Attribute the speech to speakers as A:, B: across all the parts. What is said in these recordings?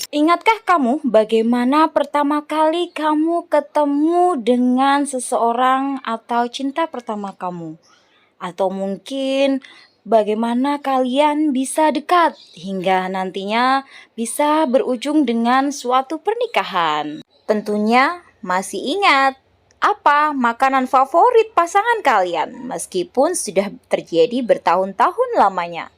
A: Ingatkah kamu bagaimana pertama kali kamu ketemu dengan seseorang atau cinta pertama kamu? Atau mungkin bagaimana kalian bisa dekat hingga nantinya bisa berujung dengan suatu pernikahan? Tentunya masih ingat apa makanan favorit pasangan kalian meskipun sudah terjadi bertahun-tahun lamanya.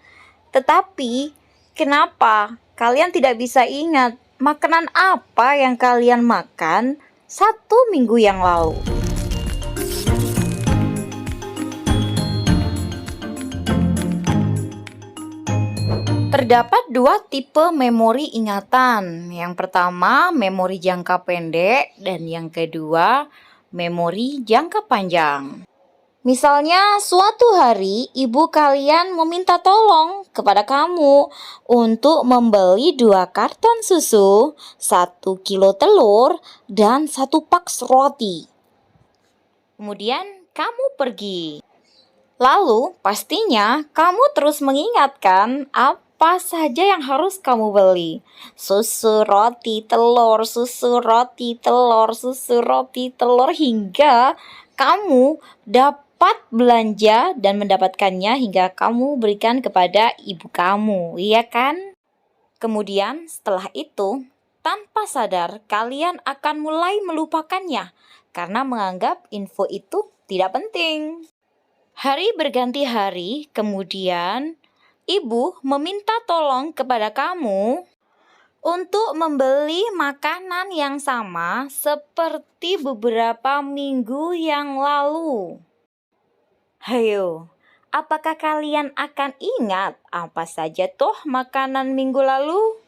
A: Tetapi kenapa kalian tidak bisa ingat makanan apa yang kalian makan 1 minggu yang lalu? Terdapat 2 tipe memori ingatan. Yang pertama, memori jangka pendek, dan yang kedua, memori jangka panjang. Misalnya, suatu hari ibu kalian meminta tolong kepada kamu untuk membeli 2 karton susu, 1 kilo telur, dan 1 pak roti. Kemudian kamu pergi. Lalu pastinya kamu terus mengingatkan apa saja yang harus kamu beli. Susu, roti, telur, susu, roti, telur, susu, roti, telur, hingga kamu dapat belanja dan mendapatkannya hingga kamu berikan kepada ibu kamu, iya kan? Kemudian setelah itu, tanpa sadar kalian akan mulai melupakannya karena menganggap info itu tidak penting. Hari berganti hari, kemudian ibu meminta tolong kepada kamu untuk membeli makanan yang sama seperti beberapa minggu yang lalu. Hayo, apakah kalian akan ingat apa saja toh makanan minggu lalu?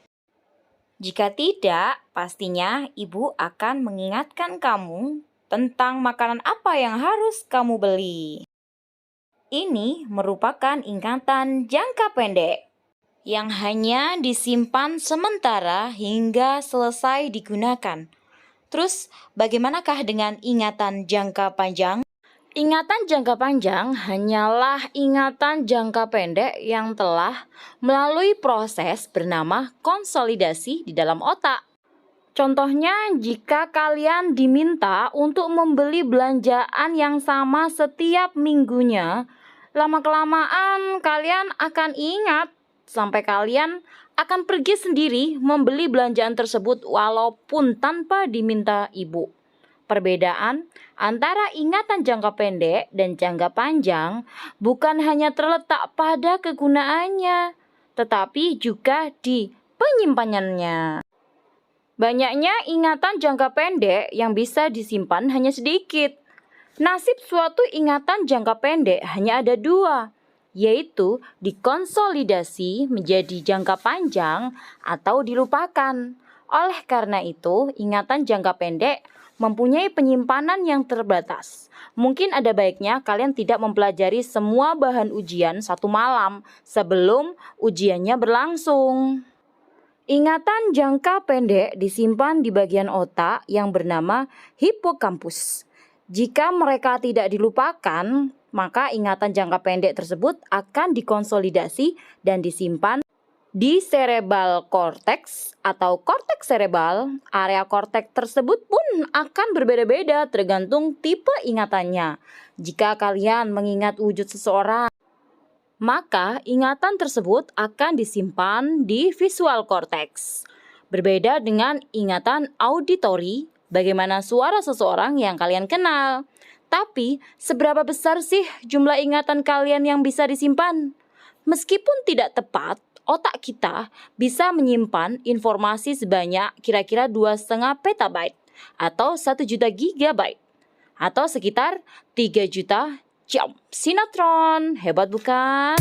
A: Jika tidak, pastinya ibu akan mengingatkan kamu tentang makanan apa yang harus kamu beli. Ini merupakan ingatan jangka pendek yang hanya disimpan sementara hingga selesai digunakan. Terus, bagaimanakah dengan ingatan jangka panjang? Ingatan jangka panjang hanyalah ingatan jangka pendek yang telah melalui proses bernama konsolidasi di dalam otak. Contohnya, jika kalian diminta untuk membeli belanjaan yang sama setiap minggunya, lama-kelamaan kalian akan ingat sampai kalian akan pergi sendiri membeli belanjaan tersebut walaupun tanpa diminta ibu. Perbedaan antara ingatan jangka pendek dan jangka panjang bukan hanya terletak pada kegunaannya, tetapi juga di penyimpanannya. Banyaknya ingatan jangka pendek yang bisa disimpan hanya sedikit. Nasib suatu ingatan jangka pendek hanya ada 2, yaitu dikonsolidasi menjadi jangka panjang atau dilupakan. Oleh karena itu, ingatan jangka pendek mempunyai penyimpanan yang terbatas. Mungkin ada baiknya kalian tidak mempelajari semua bahan ujian 1 malam sebelum ujiannya berlangsung. Ingatan jangka pendek disimpan di bagian otak yang bernama hipokampus. Jika mereka tidak dilupakan, maka ingatan jangka pendek tersebut akan dikonsolidasi dan disimpan di cerebral cortex atau korteks cerebral. Area korteks tersebut pun akan berbeda-beda tergantung tipe ingatannya. Jika kalian mengingat wujud seseorang, maka ingatan tersebut akan disimpan di visual cortex. Berbeda dengan ingatan auditori, bagaimana suara seseorang yang kalian kenal. Tapi, seberapa besar sih jumlah ingatan kalian yang bisa disimpan? Meskipun tidak tepat, otak kita bisa menyimpan informasi sebanyak kira-kira 2,5 petabyte atau 1 juta gigabyte atau sekitar 3 juta jam sinetron. Hebat bukan?